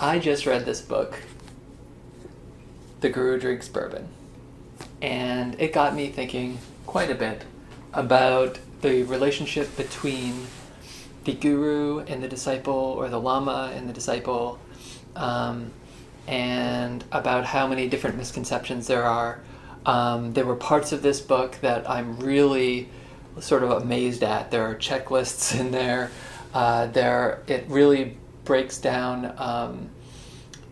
I just read this book, The Guru Drinks Bourbon, and it got me thinking quite a bit about the relationship between the guru and the disciple, or the lama and the disciple, and about how many different misconceptions there are. There were parts of this book that I'm really sort of amazed at. There are checklists in there. It really breaks down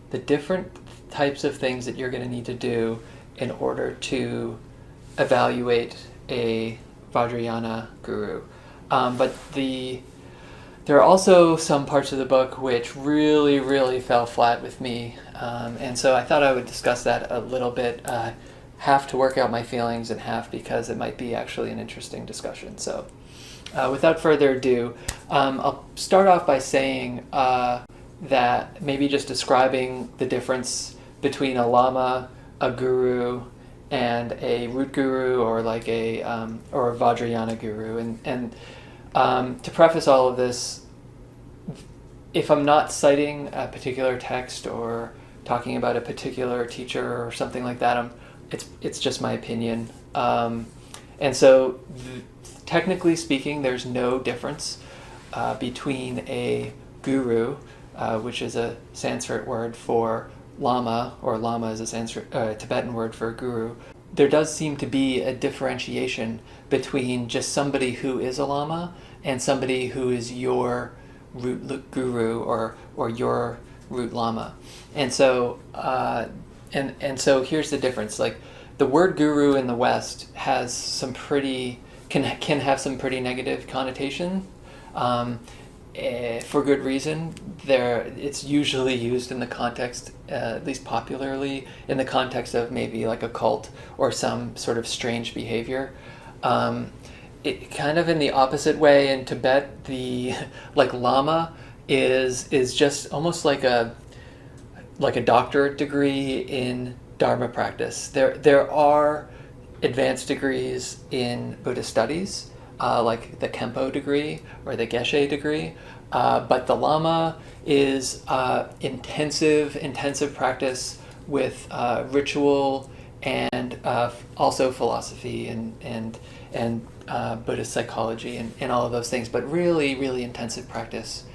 the different types of things that you're going to need to do in order to evaluate a Vajrayana guru. But there are also some parts of the book which really, really fell flat with me. And so I thought I would discuss that a little bit, half to work out my feelings and half because it might be actually an interesting discussion. So without further ado, I'll start off by saying that maybe just describing the difference between a lama, a guru, and a root guru, or like or a Vajrayana guru. And to preface all of this, if I'm not citing a particular text or talking about a particular teacher or something like that, it's just my opinion. And so technically speaking, there's no difference between a guru, which is a Sanskrit word for lama, or lama is a Sanskrit Tibetan word for guru. There does seem to be a differentiation between just somebody who is a lama and somebody who is your root guru or your root lama. And so and so here's the difference. Like, the word guru in the West has some can have some pretty negative connotation. For good reason. It's usually used in the context, at least popularly, in the context of maybe like a cult or some sort of strange behavior. It kind of in the opposite way in Tibet, the lama is just almost like a doctorate degree in Dharma practice. There are advanced degrees in Buddhist studies, like the Kempo degree or the Geshe degree, but the lama is intensive practice with ritual and also philosophy and Buddhist psychology and all of those things, but really, really intensive practice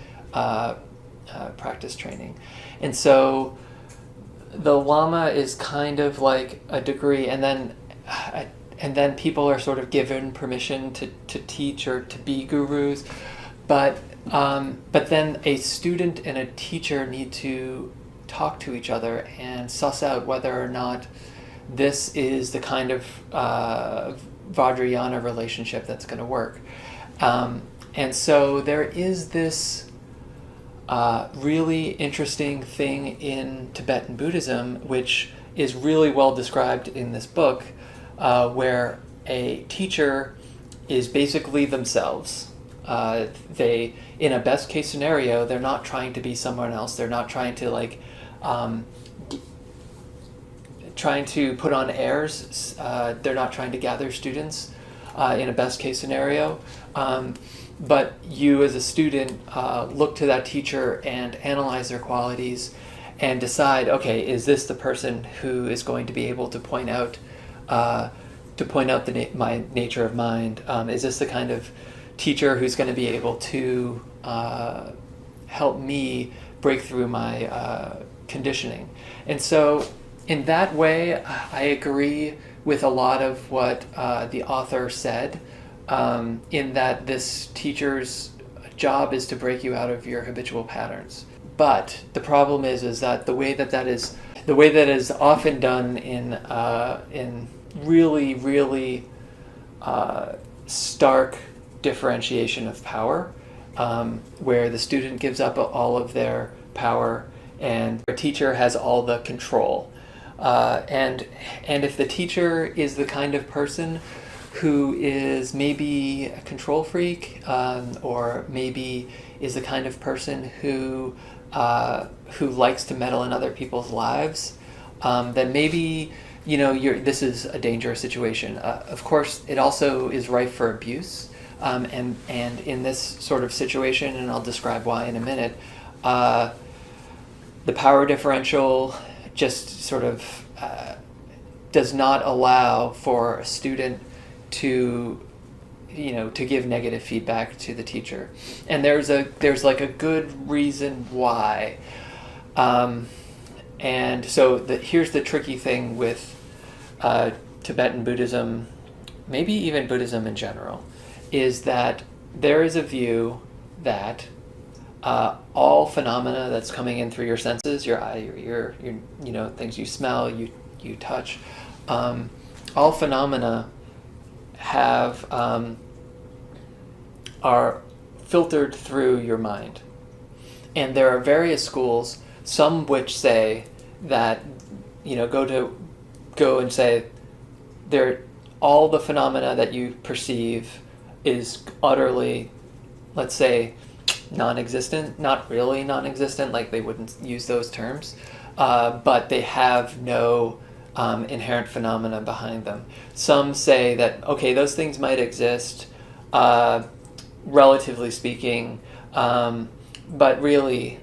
training. And so the lama is kind of like a degree, and then people are sort of given permission to teach or to be gurus, but then a student and a teacher need to talk to each other and suss out whether or not this is the kind of Vajrayana relationship that's going to work. And so there is this really interesting thing in Tibetan Buddhism, which is really well described in this book, where a teacher is basically themselves. They, in a best case scenario, they're not trying to be someone else. They're not trying to trying to put on airs. They're not trying to gather students in a best case scenario. But you as a student look to that teacher and analyze their qualities and decide, okay, is this the person who is going to be able to point out my nature of mind? Is this the kind of teacher who's going to be able to help me break through my conditioning? And so in that way, I agree with a lot of what the author said, in that this teacher's job is to break you out of your habitual patterns. But the problem is that the way that is often done in really, really stark differentiation of power, where the student gives up all of their power and the teacher has all the control. And if the teacher is the kind of person who is maybe a control freak, or maybe is the kind of person who likes to meddle in other people's lives, then maybe this is a dangerous situation. Of course, it also is rife for abuse, and in this sort of situation, and I'll describe why in a minute, the power differential just sort of does not allow for a student to give negative feedback to the teacher, and there's like a good reason why. And so here's the tricky thing with Tibetan Buddhism, maybe even Buddhism in general, is that there is a view that all phenomena that's coming in through your senses, your eye, your ear, your things you smell, you touch, all phenomena are filtered through your mind. And there are various schools, some which say that, go and say all the phenomena that you perceive is utterly, let's say, non-existent, not really non-existent, like they wouldn't use those terms, but they have no inherent phenomena behind them. Some say that, okay, those things might exist, relatively speaking, but really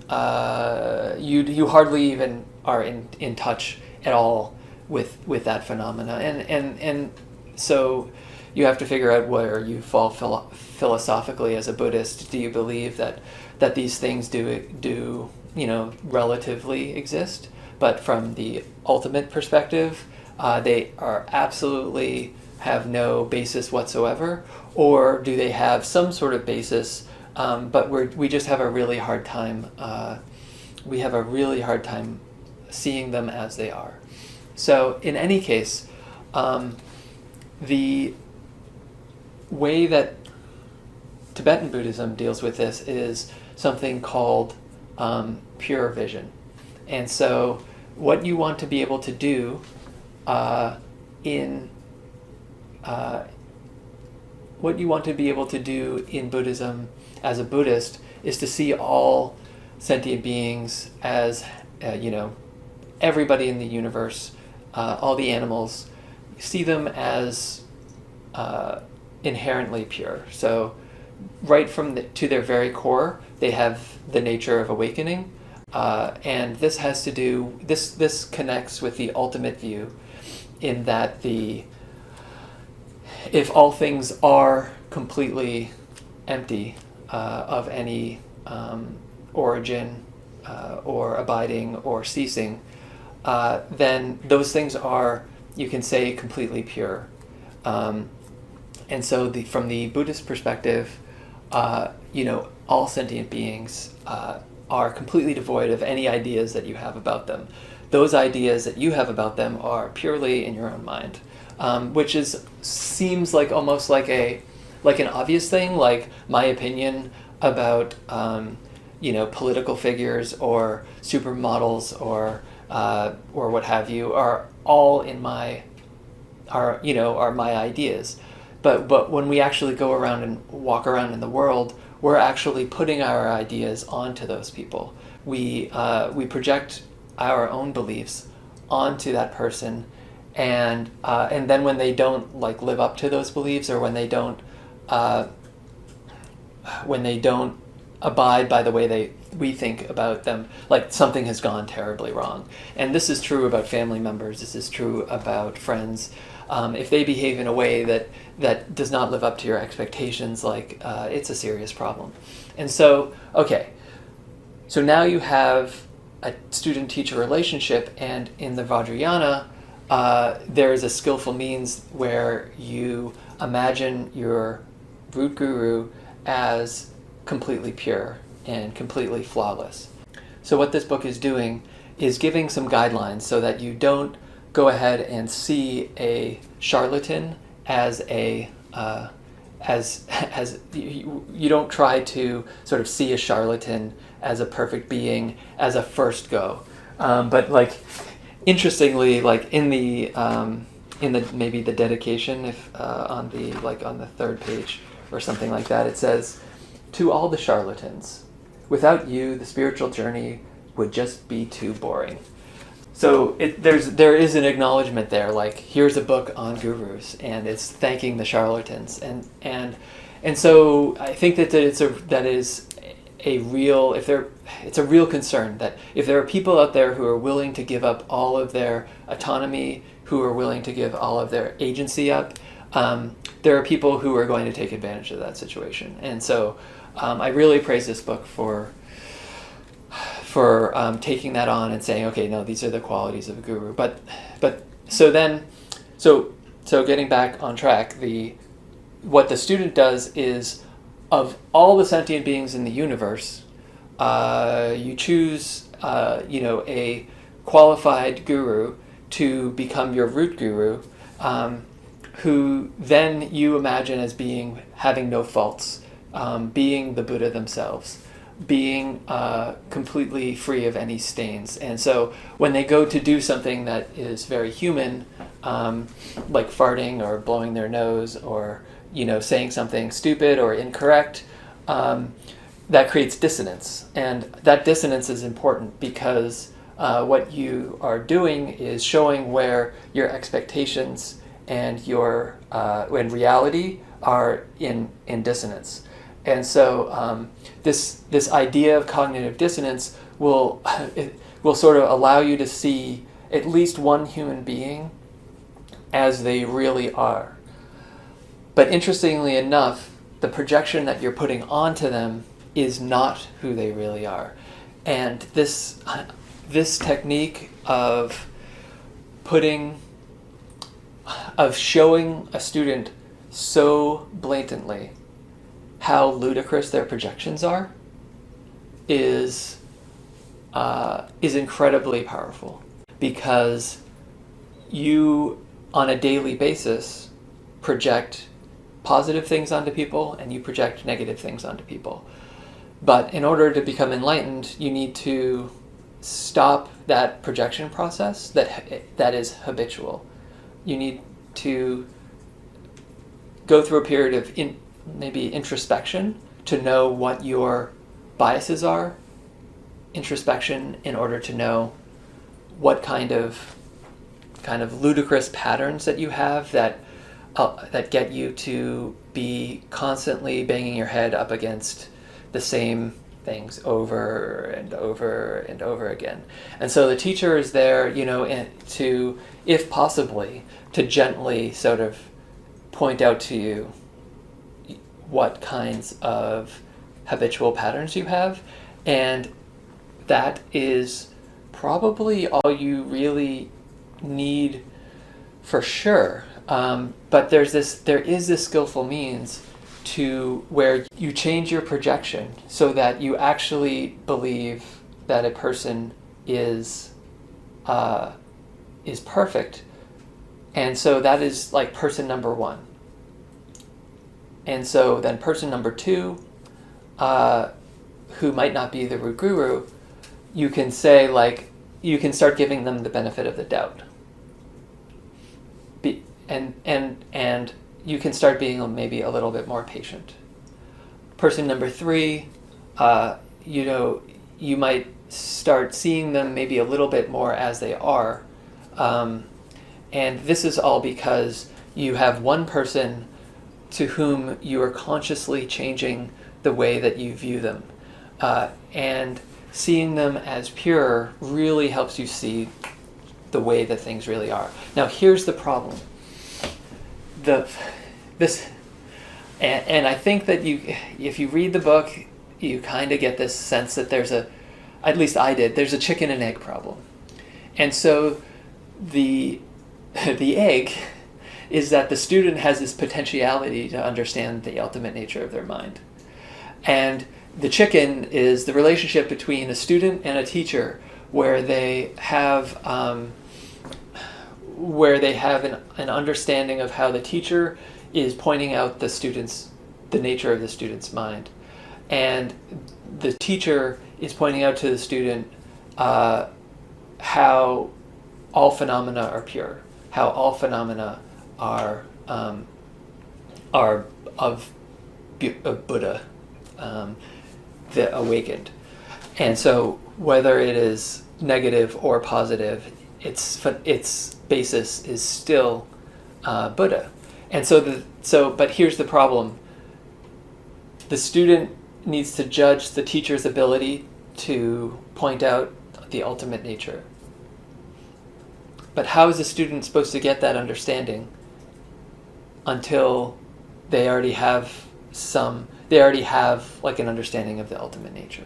you hardly even are in touch at all with that phenomena, and so you have to figure out where you fall philosophically as a Buddhist. Do you believe that these things do relatively exist, but from the ultimate perspective they are absolutely have no basis whatsoever, or do they have some sort of basis, but we just have a really hard time seeing them as they are. So in any case, the way that Tibetan Buddhism deals with this is something called pure vision. And so what you want to be able to do in Buddhism as a Buddhist is to see all sentient beings as everybody in the universe, all the animals, see them as inherently pure. So right to their very core, they have the nature of awakening, and this has to do, this connects with the ultimate view, in that if all things are completely empty of any origin or abiding or ceasing, then those things are, you can say, completely pure. And so from the Buddhist perspective, all sentient beings are completely devoid of any ideas that you have about them. Those ideas that you have about them are purely in your own mind, which seems like almost like an obvious thing, like my opinion about political figures or supermodels or what have you are all in my ideas. But when we actually go around and walk around in the world, we're actually putting our ideas onto those people. We project our own beliefs onto that person, and then when they don't live up to those beliefs, or when they don't abide by the way we think about them, like something has gone terribly wrong. And this is true about family members. This is true about friends. If they behave in a way that does not live up to your expectations, it's a serious problem. And so, okay, so now you have a student-teacher relationship, and in the Vajrayana, there is a skillful means where you imagine your root guru as completely pure and completely flawless. So what this book is doing is giving some guidelines so that you don't go ahead and see a charlatan as you don't try to sort of see a charlatan as a perfect being as a first go, but interestingly, in the maybe the dedication, if on the third page or something like that, it says, "To all the charlatans, without you, the spiritual journey would just be too boring." So there is an acknowledgement there, here's a book on gurus, and it's thanking the charlatans, and so I think that is it's a real concern that if there are people out there who are willing to give up all of their autonomy, who are willing to give all of their agency up, there are people who are going to take advantage of that situation. And so I really praise this book for taking that on and saying, okay, no, these are the qualities of a guru. But so getting back on track, what the student does is, of all the sentient beings in the universe, you choose a qualified guru to become your root guru, who then you imagine as having no faults, being the Buddha themselves, being completely free of any stains. And so when they go to do something that is very human, like farting or blowing their nose or saying something stupid or incorrect, that creates dissonance. And that dissonance is important because what you are doing is showing where your expectations and your and reality are in dissonance. And so this idea of cognitive dissonance will sort of allow you to see at least one human being as they really are. But interestingly enough, the projection that you're putting onto them is not who they really are. And this technique of showing a student so blatantly how ludicrous their projections are is incredibly powerful, because you on a daily basis project positive things onto people and you project negative things onto people. But in order to become enlightened, you need to stop that projection process that is habitual. You need to go through a period of maybe introspection to know what your biases are, introspection in order to know what kind of ludicrous patterns that you have that get you to be constantly banging your head up against the same things over and over and over again. And so the teacher is there, to, if possibly, to gently sort of point out to you what kinds of habitual patterns you have. And that is probably all you really need for sure. But there is this skillful means to where you change your projection so that you actually believe that a person is perfect. And so that is like person number one. And so then person number two, who might not be the root guru, you can say, like, you can start giving them the benefit of the doubt. And you can start being maybe a little bit more patient. Person number three, you might start seeing them maybe a little bit more as they are. And this is all because you have one person to whom you are consciously changing the way that you view them. And seeing them as pure really helps you see the way that things really are. Now, here's the problem. And I think that if you read the book, you kind of get this sense that at least I did, there's a chicken and egg problem. And so the egg is that the student has this potentiality to understand the ultimate nature of their mind. And the chicken is the relationship between a student and a teacher, where they have an understanding of how the teacher is pointing out the nature of the student's mind. And the teacher is pointing out to the student how all phenomena are pure, how all phenomena are of Buddha, the awakened. And so whether it is negative or positive, its basis is still Buddha. And but here's the problem. The student needs to judge the teacher's ability to point out the ultimate nature. But how is a student supposed to get that understanding until they already have like an understanding of the ultimate nature?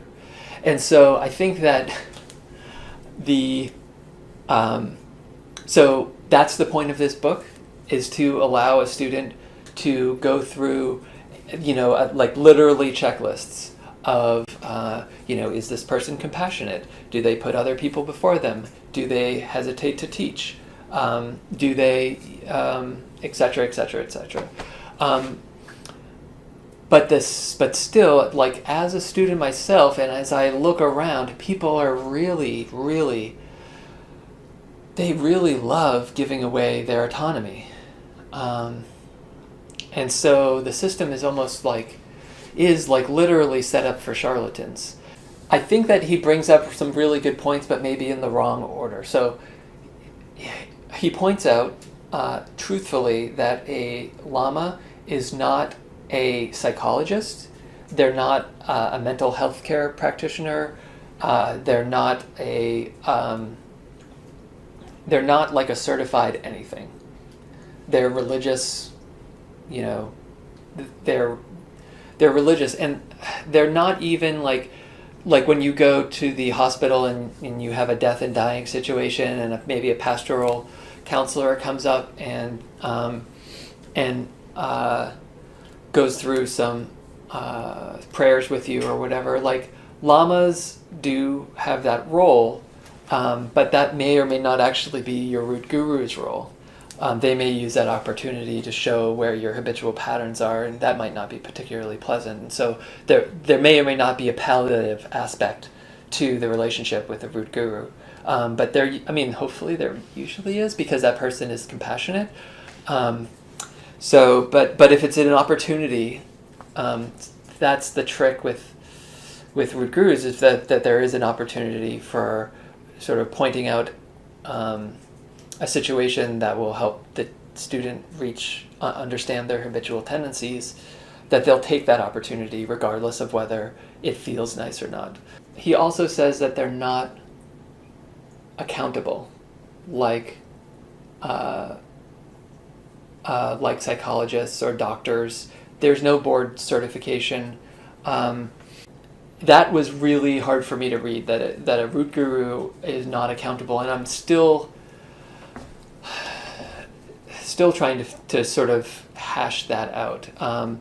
And so I think that so that's the point of this book, is to allow a student to go through, like literally checklists of, is this person compassionate? Do they put other people before them? Do they hesitate to teach? Do they, et cetera, et cetera, et cetera. But still, like as a student myself, and as I look around, people are really, really, they really love giving away their autonomy. And so the system is almost like literally set up for charlatans. I think that he brings up some really good points, but maybe in the wrong order. So he points out, truthfully, that a lama is not a psychologist. They're not a mental health care practitioner. They're not like a certified anything. They're religious, they're religious, and they're not even like when you go to the hospital and you have a death and dying situation, and maybe a pastoral counselor comes up and goes through some prayers with you or whatever. Like lamas do have that role, but that may or may not actually be your root guru's role. They may use that opportunity to show where your habitual patterns are, and that might not be particularly pleasant. And so there may or may not be a palliative aspect to the relationship with the root guru. But hopefully there usually is, because that person is compassionate. But if it's an opportunity, that's the trick with root gurus, is that there is an opportunity for sort of pointing out a situation that will help the student understand their habitual tendencies, that they'll take that opportunity regardless of whether it feels nice or not. He also says that they're not accountable like psychologists or doctors. There's no board certification. That was really hard for me to read, that a root guru is not accountable, and I'm still trying to sort of hash that out. I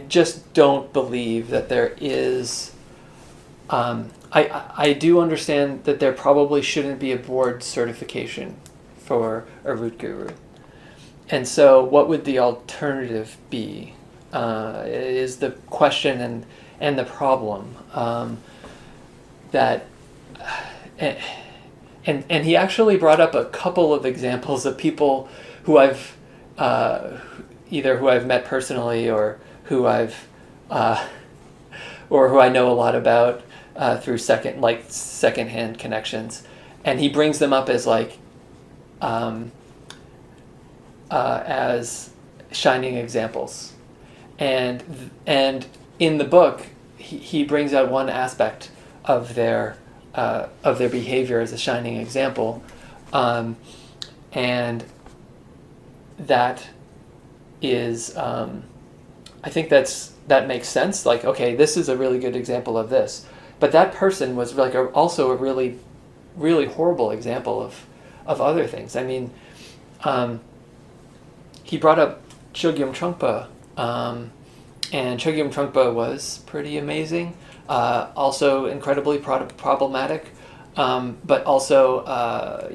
just don't believe that there is. I do understand that there probably shouldn't be a board certification for a root guru, and so what would the alternative be? Is the question and the problem. And he actually brought up a couple of examples of people who I've met personally, or who I know a lot about through secondhand connections, and he brings them up as as shining examples, and in the book he brings out one aspect of their behavior as a shining example, and that is, I think that makes sense. Like, okay, this is a really good example of this, but that person was also a really, really horrible example of other things. I mean, he brought up Chogyam Trungpa, and Chogyam Trungpa was pretty amazing. Also incredibly problematic, but also,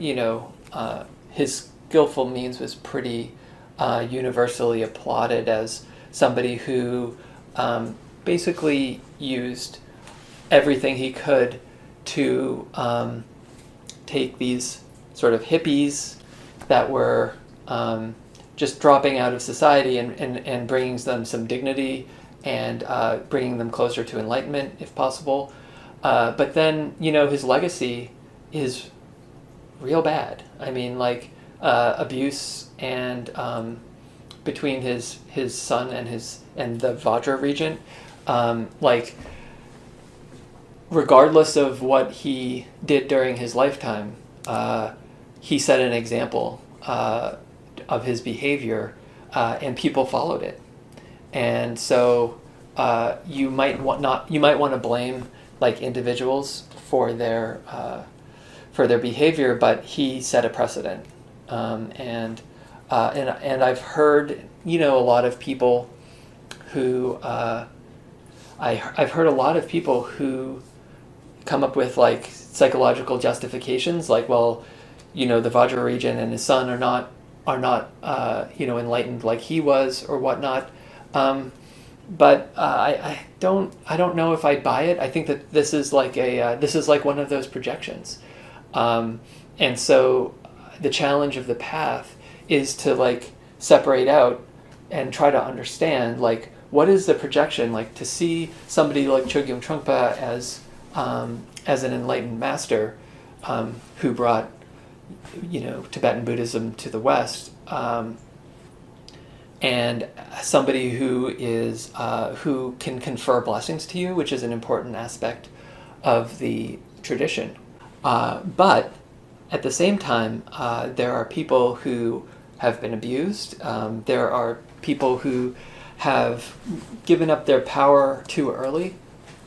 his skillful means was pretty universally applauded as somebody who basically used everything he could to take these sort of hippies that were just dropping out of society and bringing them some dignity and bringing them closer to enlightenment, if possible. But then, his legacy is real bad. I mean, abuse and between his son and the Vajra regent, like regardless of what he did during his lifetime, he set an example of his behavior, and people followed it. And so you might want to blame like individuals for their behavior, but he set a precedent. And I've heard, a lot of people who I've heard a lot of people who come up with like psychological justifications, like, well, the Vajra regent and his son are not enlightened like he was or whatnot. But I don't know if I buy it. I think that this is like one of those projections, and so the challenge of the path is to like separate out and try to understand like what is the projection, like to see somebody like Chogyam Trungpa as an enlightened master who brought Tibetan Buddhism to the West. And somebody who is who can confer blessings to you, which is an important aspect of the tradition. But at the same time, there are people who have been abused. There are people who have given up their power too early.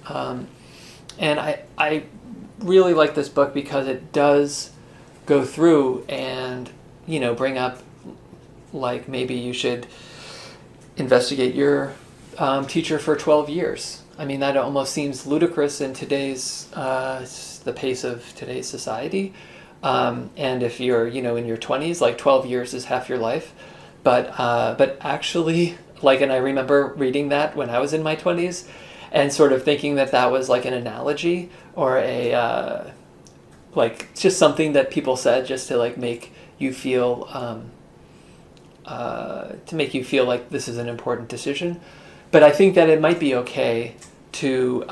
And I really like this book because it does go through and bring up like maybe you should investigate your teacher for 12 years. I mean, that almost seems ludicrous in today's the pace of today's society. And if you're in your 20s, like 12 years is half your life. But actually, like, and I remember reading that when I was in my 20s and sort of thinking that was like an analogy or a like just something that people said just to like make you feel like this is an important decision. But I think that it might be okay to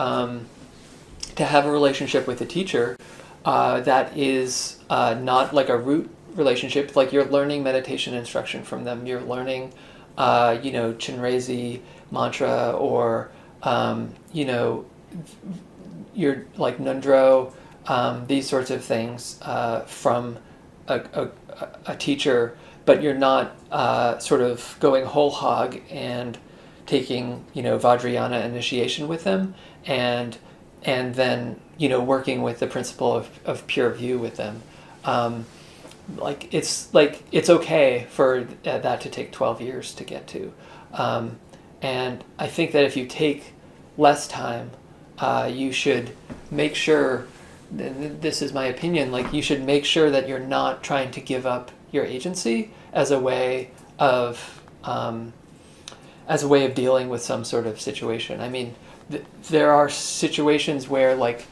have a relationship with a teacher that is not like a root relationship. Like you're learning meditation instruction from them. You're learning, Chinrezi mantra or, you're like Nundro, these sorts of things from a teacher. But you're not sort of going whole hog and taking, Vajrayana initiation with them and then, working with the principle of pure view with them. It's okay for that to take 12 years to get to. And I think that if you take less time, you should make sure, and this is my opinion, like you should make sure that you're not trying to give up your agency as a way of dealing with some sort of situation. I mean, there are situations where like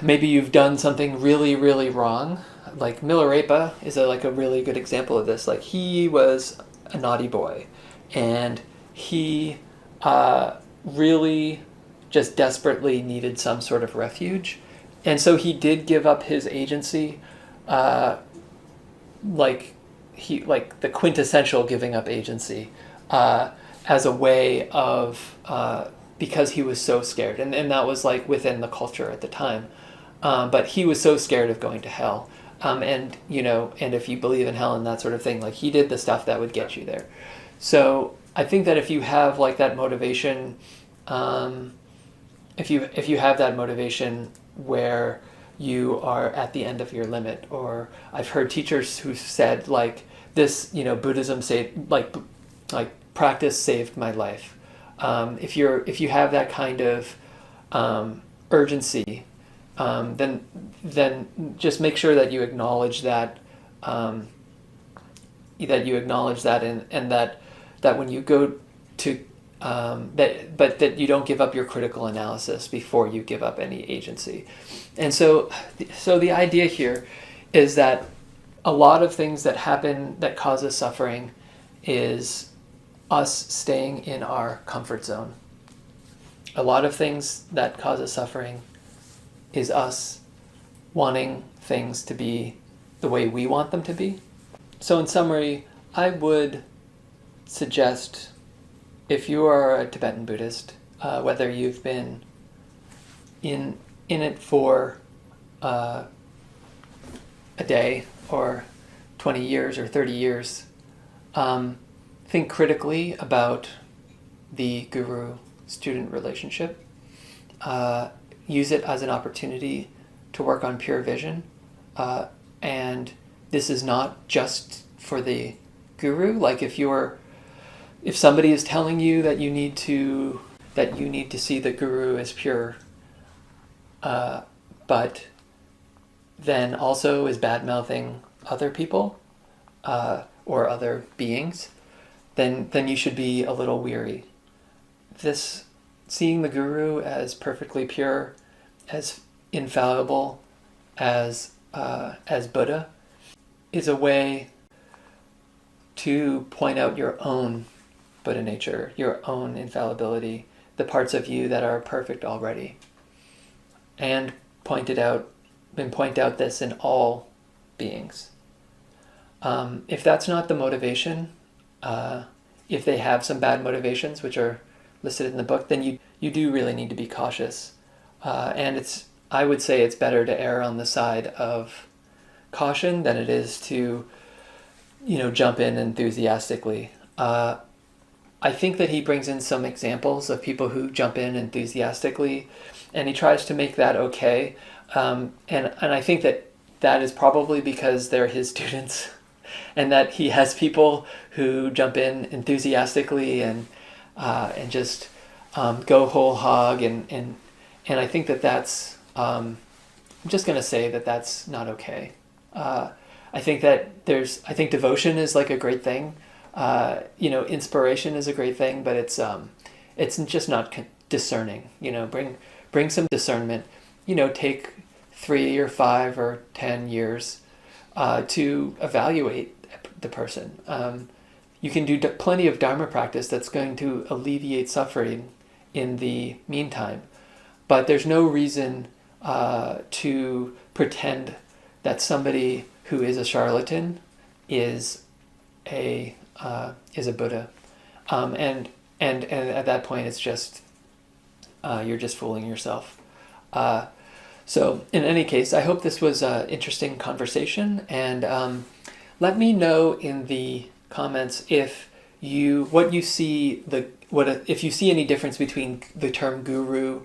maybe you've done something really, really wrong. Like Milarepa is a really good example of this. Like he was a naughty boy, and he really just desperately needed some sort of refuge, and so he did give up his agency. Like the quintessential giving up agency as a way of because he was so scared, and that was like within the culture at the time, but he was so scared of going to hell, and if you believe in hell and that sort of thing, like he did the stuff that would get you there. So I think that if you have like that motivation, if you have that motivation where you are at the end of your limit, or I've heard teachers who said like this, Buddhism saved, like practice saved my life. If you have that kind of urgency, then just make sure that you acknowledge that, and that when you go to that you don't give up your critical analysis before you give up any agency. And so the idea here is that a lot of things that happen that cause us suffering is us staying in our comfort zone. A lot of things that cause us suffering is us wanting things to be the way we want them to be. So in summary, I would suggest, if you are a Tibetan Buddhist, whether you've been in it for a day or 20 years or 30 years, think critically about the guru-student relationship. Use it as an opportunity to work on pure vision. And this is not just for the guru. Like if somebody is telling you that you need to see the guru as pure, but then also is bad-mouthing other people or other beings, then you should be a little weary. Seeing the guru as perfectly pure, as infallible, as Buddha, is a way to point out your own Buddha nature, your own infallibility, the parts of you that are perfect already, and point out this in all beings. If that's not the motivation, if they have some bad motivations, which are listed in the book, then you do really need to be cautious. And I would say it's better to err on the side of caution than it is to, jump in enthusiastically. I think that he brings in some examples of people who jump in enthusiastically, and he tries to make that okay. And I think that is probably because they're his students, and that he has people who jump in enthusiastically and just go whole hog, and I think that's I'm just going to say that that's not okay. I think devotion is like a great thing. Inspiration is a great thing, but it's just not discerning. Bring some discernment. Take 3 or 5 or 10 years to evaluate the person. You can do plenty of Dharma practice that's going to alleviate suffering in the meantime, but there's no reason to pretend that somebody who is a charlatan is a Buddha, and at that point it's just you're just fooling yourself. So in any case, I hope this was an interesting conversation, and let me know in the comments if you see any difference between the term guru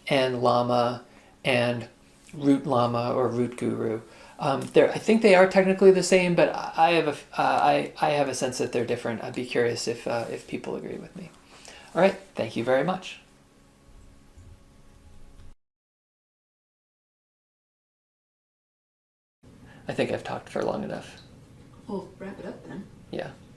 and lama and root lama or root guru. I think they are technically the same, but I have a sense that they're different. I'd be curious if people agree with me. All right, thank you very much. I think I've talked for long enough. We'll wrap it up then. Yeah.